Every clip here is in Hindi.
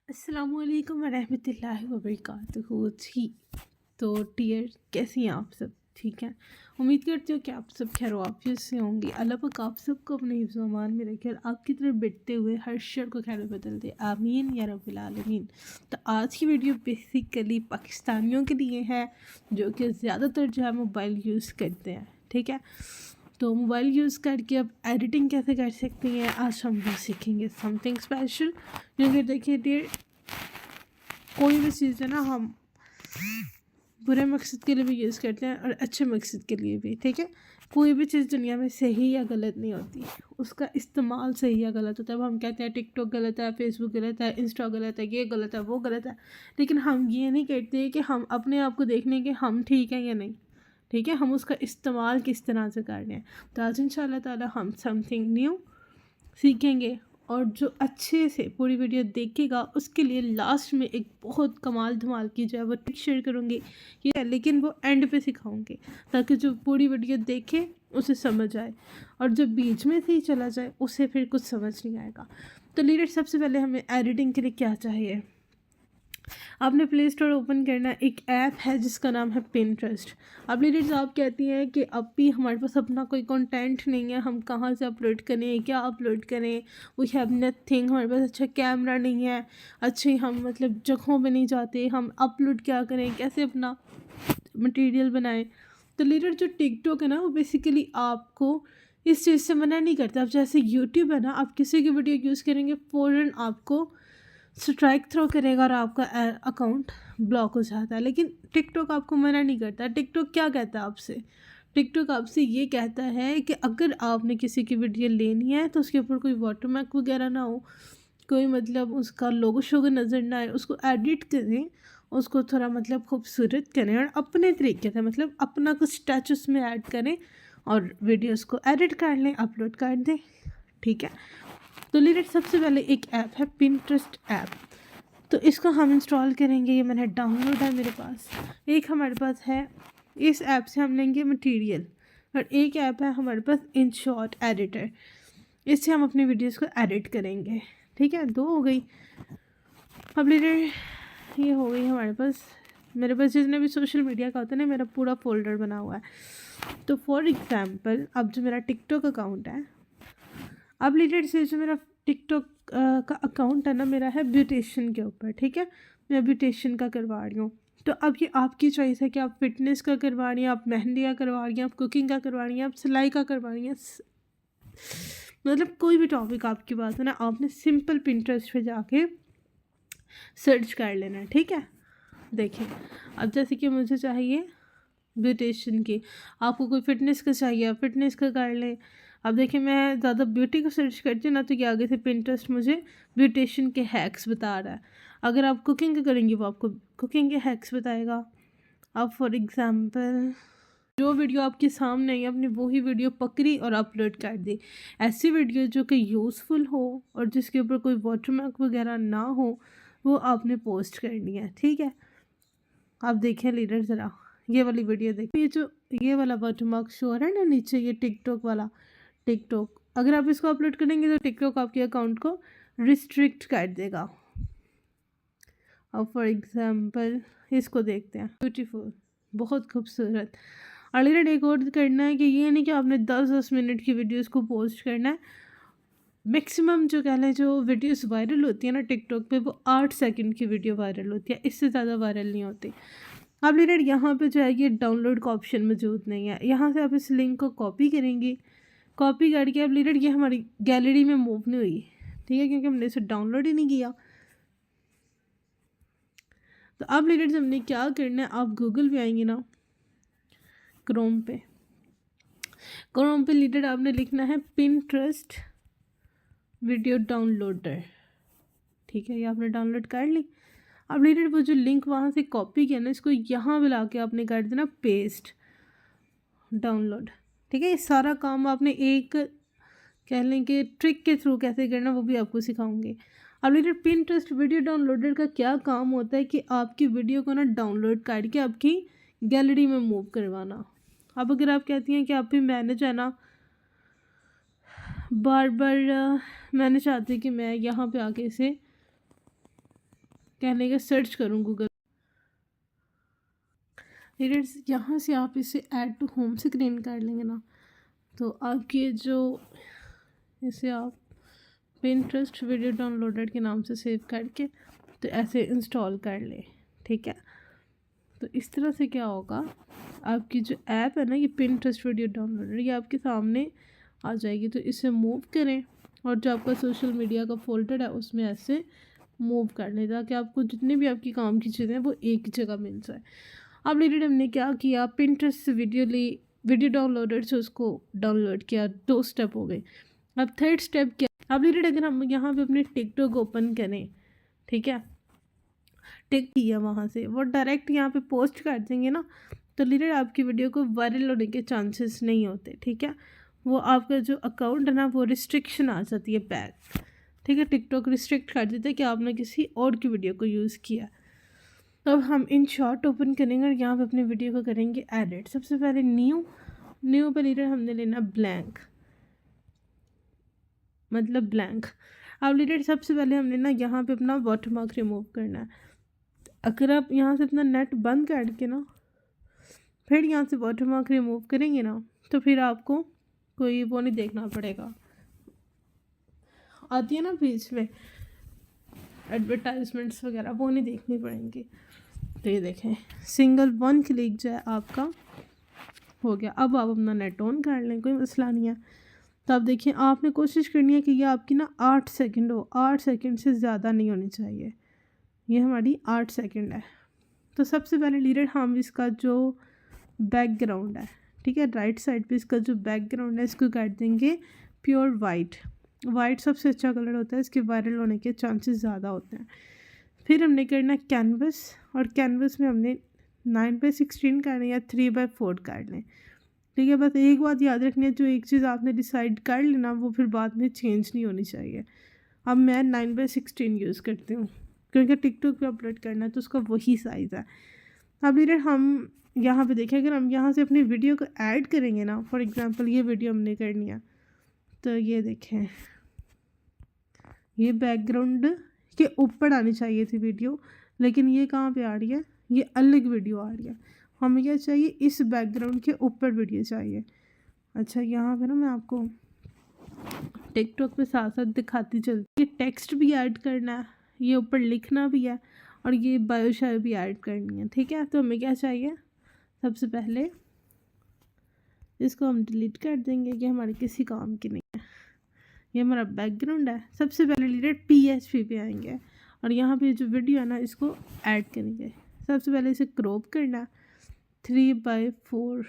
अस्सलामुअलैकुम वरहमतुल्लाहि वबरकातुहू जी। तो डियर, कैसी हैं आप सब? ठीक है। उम्मीद करती हूँ कि आप सब खैर वाफियत से होंगे। अल्लाह पाक आप सबको अपने हिफ्ज़ व अमान में रखे और आपकी तरफ बढ़ते हुए हर शर को खैर बदल दे, आमीन या रब्बिल आलमीन। तो आज की वीडियो बेसिकली पाकिस्तानियों के लिए है जो कि ज़्यादातर जो है मोबाइल यूज़ करते हैं। ठीक है। तो मोबाइल यूज़ करके अब एडिटिंग कैसे कर सकते हैं आज हम वो सीखेंगे, समथिंग स्पेशल। क्योंकि देखिए डियर, कोई भी चीज़ है ना, हम बुरे मकसद के लिए भी यूज़ करते हैं और अच्छे मकसद के लिए भी। ठीक है। कोई भी चीज़ दुनिया में सही या गलत नहीं होती, उसका इस्तेमाल सही या गलत होता है। अब हम कहते हैं टिकटॉक गलत है, फेसबुक गलत है, इंस्टा गलत है, ये गलत है, वो गलत है, लेकिन हम ये नहीं कहते कि हम अपने आप को देखने के हम ठीक हैं या नहीं। ठीक है। हम उसका इस्तेमाल किस तरह से कर रहे हैं। तो आज इंशाल्लाह ताला हम समथिंग न्यू सीखेंगे और जो अच्छे से पूरी वीडियो देखेगा उसके लिए लास्ट में एक बहुत कमाल धमाल की जो है वो ट्रिक शेयर करूँगी ये, लेकिन वो एंड पे सिखाऊंगी ताकि जो पूरी वीडियो देखे उसे समझ आए, और जो बीच में से ही चला जाए उसे फिर कुछ समझ नहीं आएगा। तो लीडर, सबसे पहले हमें एडिटिंग के लिए क्या चाहिए? आपने प्ले स्टोर ओपन करना, एक ऐप है जिसका नाम है पिंटरेस्ट। अब लीडर्स, आप कहती हैं कि अब भी हमारे पास अपना कोई कंटेंट नहीं है, हम कहाँ से अपलोड करें, क्या अपलोड करें, वी हैव नथिंग, हमारे पास अच्छा कैमरा नहीं है, अच्छे हम मतलब जगहों पे नहीं जाते, हम अपलोड क्या करें, कैसे अपना मटेरियल बनाएं। तो लीडर, जो टिकटॉक है ना, वो बेसिकली आपको इस चीज़ से मना नहीं करता। अब जैसे यूट्यूब है ना, आप किसी की वीडियो यूज़ करेंगे फ़ौरन आपको स्ट्राइक थ्रो करेगा और आपका अकाउंट ब्लॉक हो जाता है, लेकिन टिकटॉक आपको मना नहीं करता। टिकटॉक क्या कहता है आपसे? टिकटॉक आपसे ये कहता है कि अगर आपने किसी की वीडियो लेनी है तो उसके ऊपर कोई वाटरमार्क वगैरह ना हो, कोई मतलब उसका लोगो शोगो नज़र ना आए, उसको एडिट करें, उसको थोड़ा मतलब खूबसूरत करें और अपने तरीके से मतलब अपना कुछ टच उसमें ऐड करें और वीडियोस को एडिट कर लें, अपलोड कर दें। ठीक है। तो लीडर, सबसे पहले एक ऐप है पिंटरेस्ट ऐप। तो इसको हम इंस्टॉल करेंगे, ये मैंने डाउनलोड है मेरे पास। एक हमारे पास है, इस ऐप से हम लेंगे मटेरियल, और एक ऐप है हमारे पास InShot एडिटर, इससे हम अपनी वीडियोस को एडिट करेंगे। ठीक है, दो हो गई। अब लीडर, ये हो गई हमारे पास, मेरे पास जितने भी सोशल मीडिया का होता है ना, मेरा पूरा फोल्डर बना हुआ है। तो फॉर एग्ज़ाम्पल, अब जो मेरा टिकटॉक अकाउंट है, अब लीडर से जो मेरा टिकटॉक का अकाउंट है ना, मेरा है ब्यूटिशियन के ऊपर। ठीक है। मैं ब्यूटिशियन का करवा रही हूँ। तो अब ये आपकी चॉइस है कि आप फिटनेस का करवा रही हैं, आप मेहंदी का करवा रही हैं, आप कुकिंग का करवा रही हैं, आप सिलाई का करवा रही हैं, मतलब कोई भी टॉपिक आपकी बात है ना, आपने सिंपल पिंटरेस्ट पे जाके सर्च कर लेना है। ठीक है। देखिए, अब जैसे कि मुझे चाहिए ब्यूटिशियन की, आपको कोई फिटनेस का चाहिए, आप फिटनेस का कर लें। अब देखिए, मैं ज़्यादा ब्यूटी को सर्च करती हूँ ना, तो ये आगे से पिंटरेस्ट मुझे ब्यूटिशियन के हैक्स बता रहा है। अगर आप कुकिंग का करेंगी वो आपको कुकिंग के हैक्स बताएगा। अब फॉर एग्ज़ाम्पल, जो वीडियो आपके सामने आई आपने वही वीडियो पकड़ी और अपलोड कर दी। ऐसी वीडियो जो कि यूज़फुल हो और जिसके ऊपर कोई वाटरमार्क वगैरह ना हो, वो आपने पोस्ट करनी है। ठीक है। आप देखें लीडर, ज़रा ये वाली वीडियो देखिए, ये जो ये वाला वाटरमार्क शो हो रहा है ना नीचे, ये टिकटॉक वाला। टिकटॉक, अगर आप इसको अपलोड करेंगे तो टिकटॉक आपके अकाउंट को रिस्ट्रिक्ट कर देगा। अब फॉर एग्जांपल इसको देखते हैं, ब्यूटीफुल, बहुत खूबसूरत। अलीगढ़ एक और करना है कि ये नहीं कि आपने 10-10 मिनट की वीडियोस को पोस्ट करना है। मैक्सिमम जो कह लें जो वीडियोस वायरल होती है ना टिकटॉक पे, वो 8 सेकंड की वीडियो वायरल होती है, इससे ज़्यादा वायरल नहीं होती। अब लीडर, यहाँ पे जो है ये डाउनलोड का ऑप्शन मौजूद नहीं है। यहाँ से आप इस लिंक को कॉपी करेंगी, कॉपी करके अब लीडर ये हमारी गैलरी में मूव नहीं हुई। ठीक है, क्योंकि हमने इसे डाउनलोड ही नहीं किया। तो अब लीडर्स, हमने क्या करना है, आप गूगल पे आएंगे ना, क्रोम पे, क्रोम पे लीडर आपने लिखना है पिंटरेस्ट वीडियो डाउनलोडर। ठीक है, ये आपने डाउनलोड कर ली। अब लीडर, वो जो लिंक वहाँ से कॉपी किया ना, इसको यहाँ मिला के आपने कर देना पेस्ट, डाउनलोड। ठीक है, ये सारा काम आपने एक कह लें कि ट्रिक के थ्रू कैसे करना, वो भी आपको सिखाऊंगे। अब लीडर, पिंटरेस्ट वीडियो डाउनलोडर का क्या काम होता है कि आपकी वीडियो को ना डाउनलोड करके आपकी गैलरी में मूव करवाना। अब अगर आप कहती हैं कि आप भी मैंने जो है ना बार बार मैंने चाहती कि मैं यहाँ पे आके इसे कहने का सर्च करूँ गूगल लीडर्स, यहाँ से आप इसे ऐड टू होम स्क्रीन कर लेंगे ना, तो आपकी जो इसे आप पिंटरेस्ट वीडियो डाउनलोडेड के नाम से सेव करके तो ऐसे इंस्टॉल कर लें। ठीक है, तो इस तरह से क्या होगा, आपकी जो ऐप है ना ये पिंटरेस्ट वीडियो डाउनलोडर, ये आपके सामने आ जाएगी। तो इसे मूव करें और जो आपका सोशल मीडिया का फोल्डर है उसमें ऐसे मूव कर लें ताकि आपको जितने भी आपकी काम की चीज़ें हैं वो एक जगह मिल जाए। अब लेटेड हमने क्या किया, पिंटरेस्ट से वीडियो डाउनलोडर से उसको डाउनलोड किया, 2 स्टेप हो गए। अब थर्ड स्टेप क्या, अब लेटेड अगर हम यहाँ पे अपने टिकटॉक ओपन करें, ठीक है, टिक किया वहाँ से वो डायरेक्ट यहाँ पे पोस्ट कर देंगे ना, तो लेटेड आपकी वीडियो को वायरल होने के चांसेस नहीं होते। ठीक है, वो आपका जो अकाउंट है ना वो रिस्ट्रिक्शन आ जाती है बैक। ठीक है, टिकटॉक रिस्ट्रिक्ट कर देते हैं कि आपने किसी और की वीडियो को यूज़ किया। तो अब हम इन शॉर्ट ओपन करेंगे और यहाँ पे अपनी वीडियो को करेंगे एडिट। सबसे पहले न्यू पर लीडर हमने लेना ब्लैंक, मतलब ब्लैंक। अब लीडर सबसे पहले हमने ना यहाँ पे अपना वाटरमार्क रिमूव करना है। अगर आप यहाँ से अपना नेट बंद करके ना फिर यहाँ से वाटरमार्क रिमूव करेंगे ना, तो फिर आपको कोई वो नहीं देखना पड़ेगा, आती है ना बीच में एडवर्टाइजमेंट्स वगैरह, वो नहीं देखनी पड़ेंगी। तो ये देखें, सिंगल 1 क्लिक जो है आपका हो गया। अब आप अपना नेट ऑन कर लें, कोई मसला नहीं है। तो आप देखिए, आपने कोशिश करनी है कि ये आपकी ना 8 सेकंड हो, 8 सेकंड से ज़्यादा नहीं होनी चाहिए। ये हमारी 8 सेकंड है। तो सबसे पहले लीडर हम इसका जो बैकग्राउंड है, ठीक है, राइट साइड पे इसका जो बैकग्राउंड है इसको कर देंगे प्योर वाइट। वाइट सबसे अच्छा कलर होता है, इसके वायरल होने के चांसेस ज़्यादा होते हैं। फिर हमने करना कैनवस, और कैनवस में हमने 9/16 करना या 3/4 कर लें। ठीक है, बस एक बात याद रखनी है, जो एक चीज़ आपने डिसाइड कर लेना वो फिर बाद में चेंज नहीं होनी चाहिए। अब मैं 9/16 यूज़ करती हूँ क्योंकि टिकटॉक पे अपलोड करना है तो उसका वही साइज़ है। अब लीडर हम यहाँ पे देखें, अगर हम यहाँ से अपनी वीडियो को ऐड करेंगे ना, फॉर एग्जांपल ये वीडियो हमने करनी है, तो ये देखें, ये बैकग्राउंड के ऊपर आनी चाहिए थी वीडियो, लेकिन ये कहाँ पे आ रही है, ये अलग वीडियो आ रही है। हमें क्या चाहिए, इस बैकग्राउंड के ऊपर वीडियो चाहिए। अच्छा, यहाँ पे ना मैं आपको टिकटॉक पे साथ साथ दिखाती चलती, ये टेक्स्ट भी ऐड करना है, ये ऊपर लिखना भी है, और ये बायोशायो भी ऐड करनी है। ठीक है, तो हमें क्या चाहिए, सबसे पहले इसको हम डिलीट कर देंगे, ये हमारे किसी काम की नहीं है। ये हमारा बैकग्राउंड है। सबसे पहले रिलेटेड PHP पे आएंगे और यहाँ पे जो वीडियो है ना इसको ऐड करेंगे। सबसे पहले इसे क्रॉप करना, 3/4,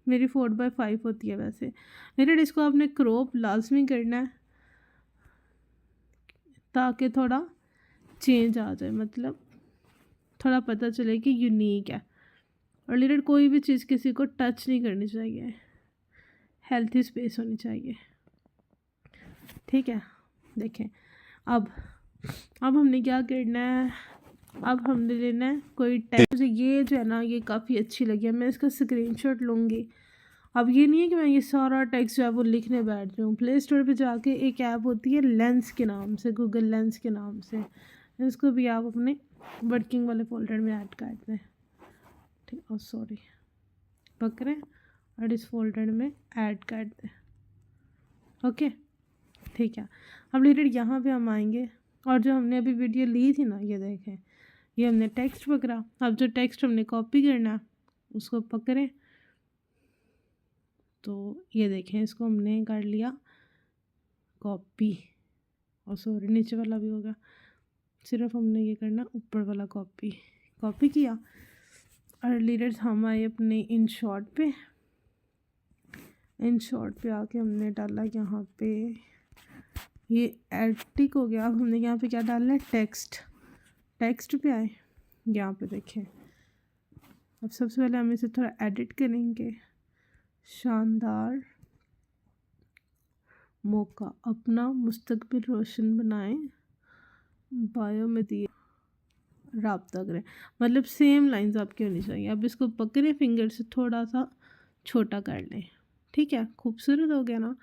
मेरी 4/5 होती है वैसे। रिलेटेड इसको आपने क्रॉप लाजमी करना है ताकि थोड़ा चेंज आ जाए, मतलब थोड़ा पता चले कि यूनिक है। और रिलेटेड कोई भी चीज़ किसी को टच नहीं करनी चाहिए, हेल्थी स्पेस होनी चाहिए। ठीक है, देखें, अब हमने क्या करना है, अब हमने लेना है कोई टेक्स्ट। मुझे ये जो है ना ये काफ़ी अच्छी लगी है, मैं इसका स्क्रीनशॉट लूँगी। अब ये नहीं है कि मैं ये सारा टेक्स्ट जो है वो लिखने बैठ रही हूँ। प्ले स्टोर पे जाके एक ऐप होती है लेंस के नाम से, गूगल लेंस के नाम से, इसको भी आप अपने वर्किंग वाले फोल्डर में ऐड कर दें। ठीक, और सॉरी पकड़ें और इस फोल्डर में ऐड कर दें। ओके, ठीक है। अब लेटर यहाँ पे हम आएंगे और जो हमने अभी वीडियो ली थी ना, ये देखें, ये हमने टेक्स्ट पकड़ा। अब जो टेक्स्ट हमने कॉपी करना उसको पकड़ें, तो ये देखें, इसको हमने कर लिया कॉपी, और सॉरी नीचे वाला भी होगा, सिर्फ हमने ये करना ऊपर वाला कॉपी किया। और लीडर्स हम आए अपने इन शॉर्ट पे आके हमने डाला यहाँ पे, ये एडिट हो गया। अब हमने यहाँ पे क्या डालना है, टेक्स्ट पे आए, यहाँ पे देखें। अब सबसे पहले हम इसे थोड़ा एडिट करेंगे। शानदार मौका, अपना मुस्तकबिल रोशन बनाएं, बायो में दिए राब्ता करें, मतलब सेम लाइंस आपकी होनी चाहिए। अब इसको पकड़े फिंगर से थोड़ा सा छोटा कर लें। ठीक है, खूबसूरत हो गया ना।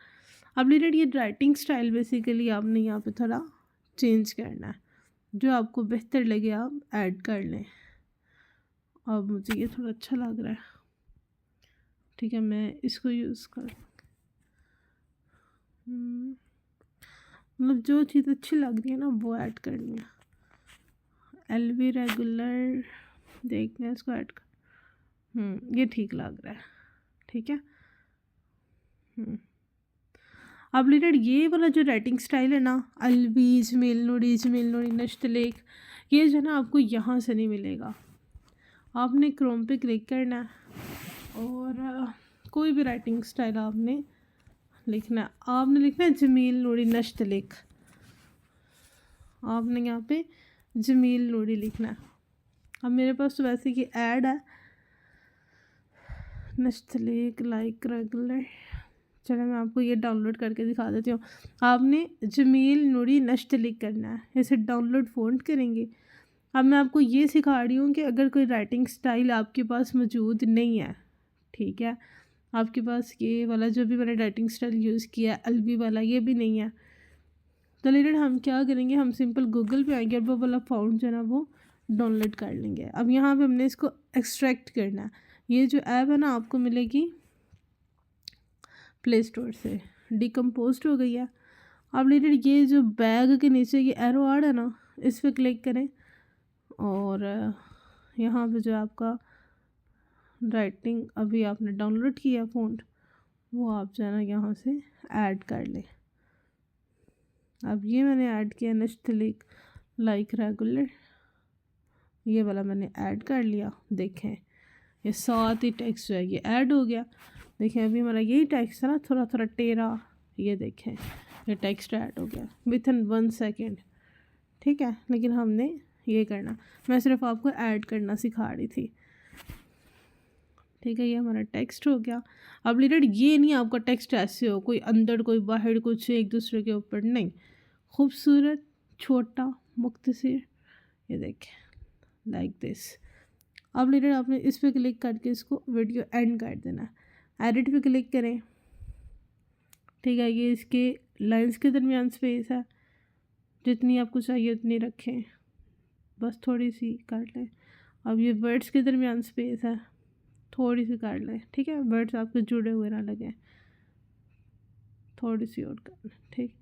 अब लीडर ये राइटिंग स्टाइल बेसिकली आपने यहाँ पे थोड़ा चेंज करना है। जो आपको बेहतर लगे आप ऐड कर लें। अब मुझे ये थोड़ा अच्छा लग रहा है, ठीक है, मैं इसको यूज़ कर मतलब जो चीज़ अच्छी लग रही है ना वो ऐड करनी है। LV रेगुलर देखना है, इसको ऐड कर ये ठीक लग रहा है, ठीक है। अब लेटर ये वाला जो राइटिंग स्टाइल है ना, अलवी जमील नूरी नश्तलेख, ये जो है ना आपको यहाँ से नहीं मिलेगा। आपने क्रोम पे क्लिक करना है और कोई भी राइटिंग स्टाइल आपने लिखना है। आपने लिखना है जमील नूरी नश्तलेख, आपने यहाँ पे जमील नूरी लिखना है। अब मेरे पास तो वैसे कि ऐड है नश्तलेख लाइक रेगुलर, चलो मैं आपको ये डाउनलोड करके दिखा देती हूँ। आपने जमील नूरी नश्तलेख करना है, इसे डाउनलोड फ़ोल्ड करेंगे। अब मैं आपको ये सिखा रही हूँ कि अगर कोई राइटिंग स्टाइल आपके पास मौजूद नहीं है, ठीक है, आपके पास ये वाला जो भी मैंने राइटिंग स्टाइल यूज़ किया है अलवी वाला ये भी नहीं है, तो लेकिन हम क्या करेंगे, हम सिंपल गूगल पे आएंगे और वो वाला फ़ॉन्ट जो है ना वो डाउनलोड कर लेंगे। अब यहाँ पे हमने इसको एक्सट्रैक्ट करना है। ये जो ऐप है ना आपको मिलेगी प्ले स्टोर से, डिकम्पोज हो गई है। अब लेकिन ये जो बैग के नीचे ये एरो आर्ड है ना, इस पर क्लिक करें और यहाँ पे जो आपका राइटिंग अभी आपने डाउनलोड किया फ़ॉन्ट वो आप जो है ना यहाँ से ऐड कर लें। अब ये मैंने ऐड किया नश्तलेख लाइक रेगुलर, ये वाला मैंने ऐड कर लिया। देखें ये साथ ही टेक्स्ट जो है ये ऐड हो गया। देखें अभी हमारा यही टेक्स्ट है ना थोड़ा थोड़ा टेढ़ा, ये देखें ये टेक्स्ट ऐड हो गया विथिन 1 सेकेंड, ठीक है। लेकिन हमने ये करना, मैं सिर्फ आपको ऐड करना सिखा रही थी, ठीक है। ये हमारा टेक्स्ट हो गया। अब लीडर ये नहीं आपका टेक्स्ट ऐसे हो कोई अंदर कोई बाहर कुछ एक दूसरे के ऊपर, नहीं, खूबसूरत छोटा मुख्तसर, ये देखें लाइक दिस। अब लीडर आपने इस पर क्लिक करके इसको वीडियो एंड कर देना है। एडिट पे क्लिक करें, ठीक है। ये इसके लाइंस के दरमियान स्पेस है, जितनी आपको चाहिए उतनी रखें, बस थोड़ी सी काट लें। अब ये वर्ड्स के दरमियान स्पेस है, थोड़ी सी काट लें, ठीक है, वर्ड्स आपके जुड़े हुए ना लगे, थोड़ी सी और कर लें, ठीक।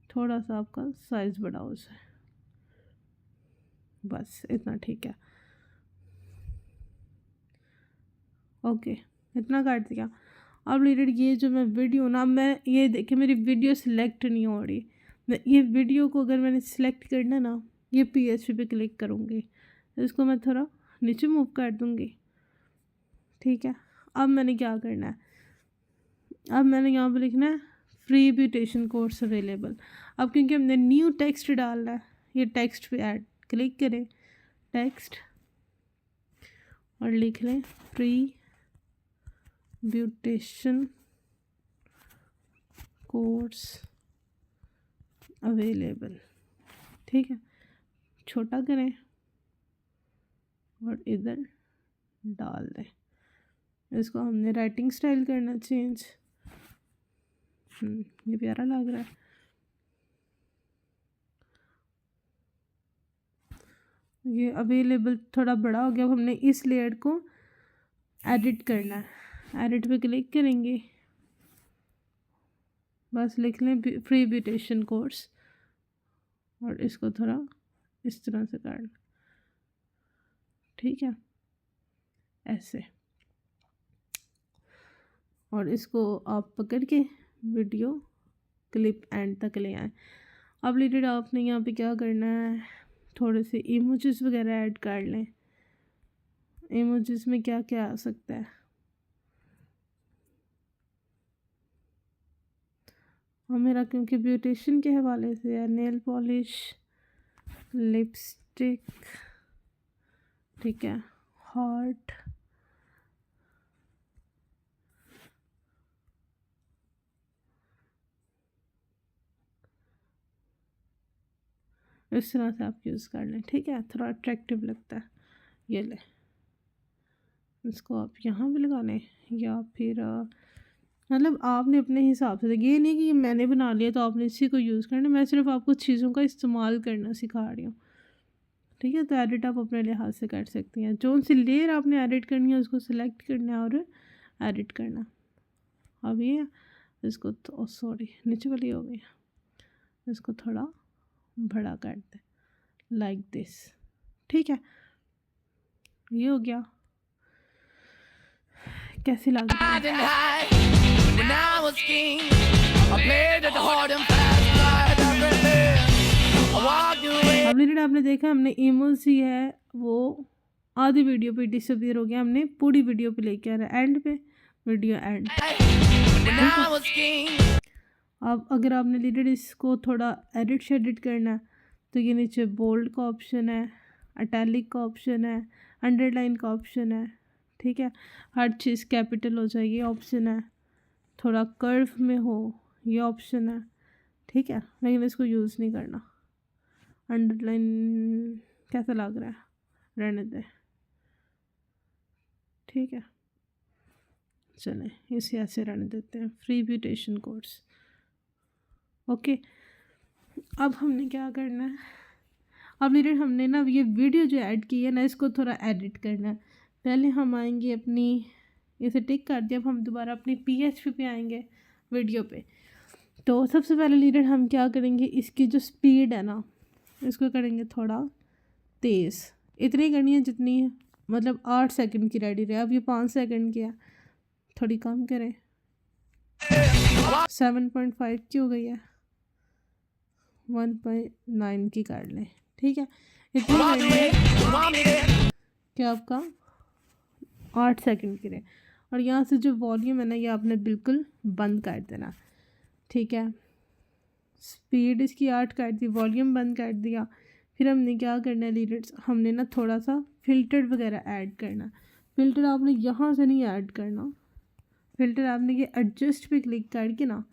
थोड़ा सा आपका साइज़ बढ़ाओ उसे, बस इतना, ठीक है, ओके, इतना काट दिया। अब लीडर ये जो मैं वीडियो ना, मैं ये देखे मेरी वीडियो सिलेक्ट नहीं हो रही, मैं ये वीडियो को अगर मैंने सिलेक्ट करना ना, ये PHP पे क्लिक करूँगी, इसको मैं थोड़ा नीचे मूव कर दूँगी, ठीक है। अब मैंने क्या करना है, अब मैंने यहाँ पे लिखना है फ्री ब्यूटेशन कोर्स अवेलेबल। अब क्योंकि हमने न्यू टेक्स्ट डालना है, ये टेक्स्ट पे ऐड क्लिक करें, टेक्स्ट और लिख लें फ्री ब्यूटेशन कोर्स अवेलेबल, ठीक है। छोटा करें और इधर डाल दें। इसको हमने राइटिंग स्टाइल करना चेंज, ये प्यारा लग रहा है। ये अवेलेबल थोड़ा बड़ा हो गया। अब हमने इस लेयर को एडिट करना है, एडिट पे क्लिक करेंगे, बस लिख लें फ्री ब्यूटेशन कोर्स और इसको थोड़ा इस तरह से कर लें, ठीक है, ऐसे। और इसको आप पकड़ के वीडियो क्लिप एंड तक ले आए। अब लीडर आपने यहाँ पे क्या करना है, थोड़े से इमोजेस वगैरह ऐड कर लें। इमोजेस में क्या क्या आ सकता है, और मेरा क्योंकि ब्यूटिशियन के हवाले से है, नेल पॉलिश, लिपस्टिक, ठीक है, हार्ट, इस तरह से आप यूज़ कर लें, ठीक है, थोड़ा अट्रैक्टिव लगता है। ये ले, इसको आप यहाँ भी लगा लें या फिर मतलब आपने अपने हिसाब से, ये नहीं कि मैंने बना लिया तो आपने इसी को यूज़ करना, मैं सिर्फ आपको चीज़ों का इस्तेमाल करना सिखा रही हूँ, ठीक है। तो एडिट आप अपने लिहाज से कर सकती हैं। जो सी लेयर आपने एडिट करनी है उसको सिलेक्ट करना है और एडिट करना। अब ये इसको तो सॉरी नीचे वाली हो गई, इसको थोड़ा बड़ा कर दें लाइक दिस, ठीक है। ये हो गया। कैसी लग रही है? आपने देखा हमने इमोजी है वो आधी वीडियो पे डिसअपीयर हो गया, हमने पूरी वीडियो पे लेके आ रहा है एंड पे, वीडियो एंड। अब अगर आपने लीडेड इसको थोड़ा एडिट शेडिट करना है तो ये नीचे बोल्ड का ऑप्शन है, अटैलिक का ऑप्शन है, अंडरलाइन का ऑप्शन है, ठीक है। हर चीज़ कैपिटल हो जाए ये ऑप्शन है, थोड़ा कर्व में हो ये ऑप्शन है, ठीक है। लेकिन इसको यूज़ नहीं करना। अंडरलाइन कैसा लग रहा है, रहने दे, ठीक है। चलें इसे ऐसे रहने देते हैं, फ्री म्यूटेशन कोर्स, ओके। अब हमने क्या करना है, अब लीडर हमने ना ये वीडियो जो ऐड की है ना इसको थोड़ा एडिट करना है। पहले हम आएंगे अपनी, इसे टिक कर दिया, अब हम दोबारा अपनी PHP पे आएंगे वीडियो पे। तो सबसे पहले लीडर हम क्या करेंगे, इसकी जो स्पीड है ना इसको करेंगे थोड़ा तेज़, इतनी करनी है जितनी है मतलब 8 सेकंड की रेडी रहे। अब ये 5 सेकंड की है, थोड़ी कम करें, 7.5 की हो गई है, 1.9 की कर लें, ठीक है। इतनी क्या आपका 8 सेकंड की रहे। और यहाँ से जो वॉल्यूम है ना ये आपने बिल्कुल बंद कर देना, ठीक है। स्पीड इसकी 8 कर दी, वॉल्यूम बंद कर दिया। फिर हमने क्या करना है लीडर्स, हमने ना थोड़ा सा फ़िल्टर वगैरह ऐड करना। फ़िल्टर आपने यहाँ से नहीं ऐड करना, फ़िल्टर आपने ये एडजस्ट पे क्लिक करके ना,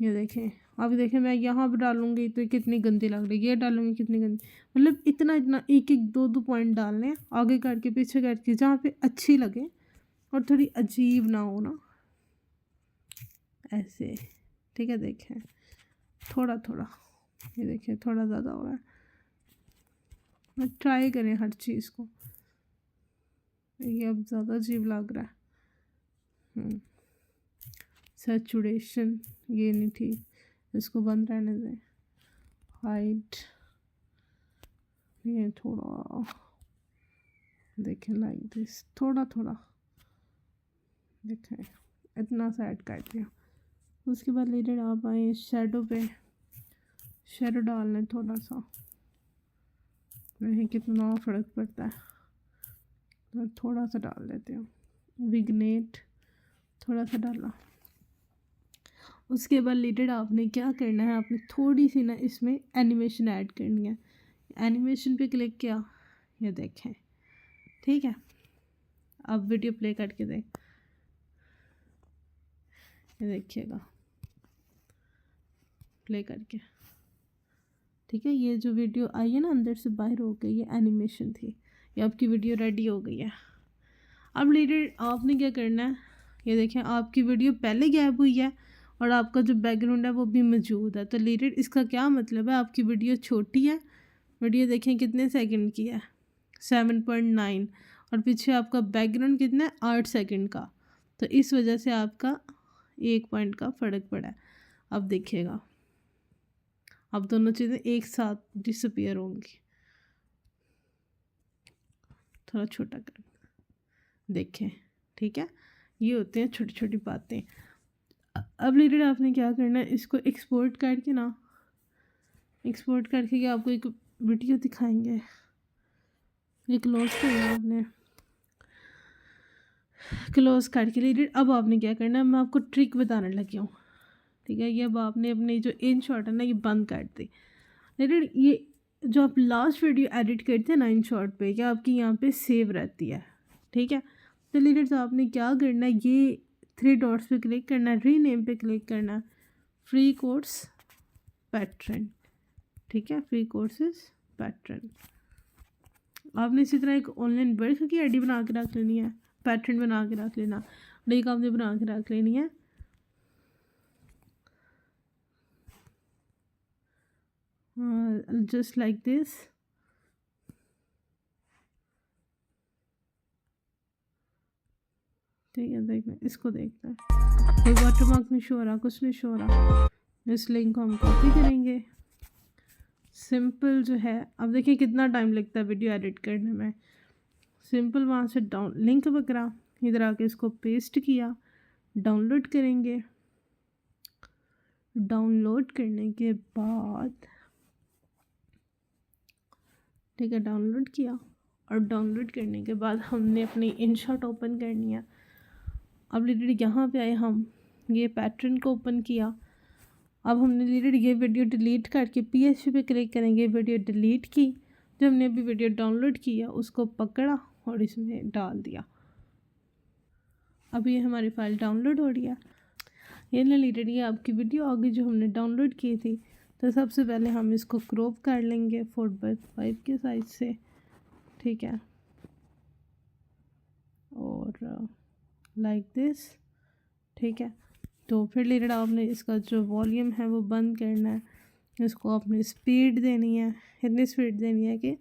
ये देखें, अब देखें मैं यहाँ पर डालूँगी तो कितनी गंदी लग रही है, ये डालूँगी कितनी गंदी, मतलब इतना इतना एक एक दो दो पॉइंट डालने हैं, आगे करके पीछे करके, जहाँ पे अच्छी लगे और थोड़ी अजीब ना हो ना, ऐसे, ठीक है। देखें थोड़ा थोड़ा, ये देखें थोड़ा ज़्यादा हो रहा है। ट्राई करें हर चीज़ को, ये अब ज़्यादा अजीब लग रहा है। सैचुरेशन ये नहीं ठीक, इसको बंद रहने दें। हाइट ये थोड़ा देखें लाइक दिस, थोड़ा थोड़ा देखें, इतना सा ऐड कर दिया। उसके बाद लीडर आप आए शेडो पे, शेडो डाल लें थोड़ा सा, नहीं कितना फ़र्क पड़ता है, तो थोड़ा सा डाल देते हैं। विग्नेट थोड़ा सा डाला। उसके बाद लीडर आपने क्या करना है, आपने थोड़ी सी ना इसमें एनिमेशन ऐड करनी है। एनिमेशन पे क्लिक किया, ये देखें, ठीक है। अब वीडियो प्ले करके दें, ये देखिएगा प्ले करके, ठीक है। ये जो वीडियो आई है ना अंदर से बाहर हो गई, ये एनिमेशन थी, ये आपकी वीडियो रेडी हो गई है। अब लीडर आपने क्या करना है, ये देखें आपकी वीडियो पहले गैप हुई है और आपका जो बैकग्राउंड है वो भी मौजूद है। तो लीडर इसका क्या मतलब है, आपकी वीडियो छोटी है, वीडियो देखें कितने सेकंड की है, 7.9, और पीछे आपका बैकग्राउंड कितना है 8 सेकंड का। तो इस वजह से आपका 1 पॉइंट का फ़र्क पड़ा है। अब देखिएगा, अब दोनों चीज़ें एक साथ डिसअपीयर होंगी। थोड़ा छोटा कर देखें, ठीक है। ये होते हैं छोटी छोटी बातें। अब लीडर आपने क्या करना है, इसको एक्सपोर्ट करके ना, एक्सपोर्ट करके कि आपको एक वीडियो दिखाएंगे, ये क्लोज करना आपने, क्लोज करके लीडर अब आपने क्या करना है, मैं आपको ट्रिक बताने लगी हूँ, ठीक है। ये अब आपने अपनी जो इन शॉट है ना ये बंद कर दी। लीडर ये जो आप लास्ट वीडियो एडिट करते हैं ना इन शॉट पे, क्या आपकी यहाँ पे सेव रहती है, ठीक है। तो लीडर्स आपने क्या करना है, ये 3 डॉट्स पे क्लिक करना है, रीनेम पे क्लिक करना है, फ्री कोर्स पैटर्न, ठीक है। फ्री कोर्सेज पैटर्न आपने इसी तरह एक ऑनलाइन वर्क की आईडी बना के रख लेनी है, पैटर्न बना के रख लेना, लिंक आपने बना के रख लेनी है। जस्ट लाइक दिस, ठीक है, देखना इसको देखना है, कोई वाटरमार्क नहीं शो हो रहा, कुछ नहीं शो हो रहा। इस लिंक को हम कॉपी करेंगे, सिंपल जो है। अब देखिए कितना टाइम लगता है वीडियो एडिट करने में। सिंपल वहाँ से डाउन लिंक पकड़ा, इधर आके इसको पेस्ट किया, डाउनलोड करेंगे। डाउनलोड करने के बाद ठीक है, डाउनलोड किया, और डाउनलोड करने के बाद हमने अपनी इनशॉट ओपन करनी है। अब लिटरली यहाँ पे आए, हम ये पैटर्न को ओपन किया। अब हमने लिटरली ये वीडियो डिलीट करके PHP पे क्लिक करेंगे, वीडियो डिलीट की। जो हमने अभी वीडियो डाउनलोड किया उसको पकड़ा और इसमें डाल दिया। अब ये हमारी फ़ाइल डाउनलोड हो रही है। ये ले लिटरली आपकी वीडियो आ गई जो हमने डाउनलोड की थी। तो सबसे पहले हम इसको क्रॉप कर लेंगे 4:5 के साइज से, ठीक है, और लाइक दिस, ठीक है। तो फिर लेटर आपने इसका जो वॉल्यूम है वो बंद करना है, इसको आपने स्पीड देनी है, इतनी स्पीड देनी है कि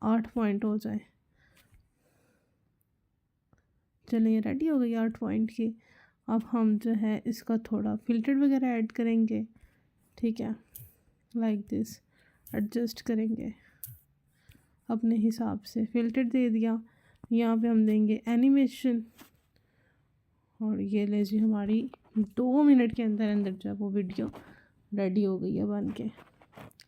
8 पॉइंट हो जाए। चलिए ये रेडी हो गई 8 पॉइंट की। अब हम जो है इसका थोड़ा फ़िल्टर वगैरह ऐड करेंगे, ठीक है, लाइक दिस, एडजस्ट करेंगे अपने हिसाब से। फ़िल्टर दे दिया, यहाँ पे हम देंगे एनिमेशन, और ये ले जी हमारी 2 मिनट के अंदर अंदर जो है वो वीडियो रेडी हो गई है बन के,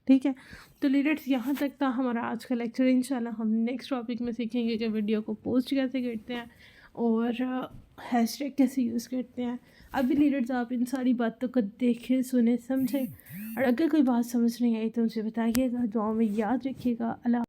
ठीक है। तो लीडर्स यहाँ तक था हमारा आज का लेक्चर। इंशाल्लाह हम नेक्स्ट टॉपिक में सीखेंगे कि वीडियो को पोस्ट कैसे करते हैं और हैशटैग कैसे यूज़ करते हैं। अभी लीडर्स आप इन सारी बातों को देखें, सुने, समझें, और अगर कोई बात समझ नहीं आई तो मुझे बताइएगा, दुआ में याद रखिएगा। अल्लाह।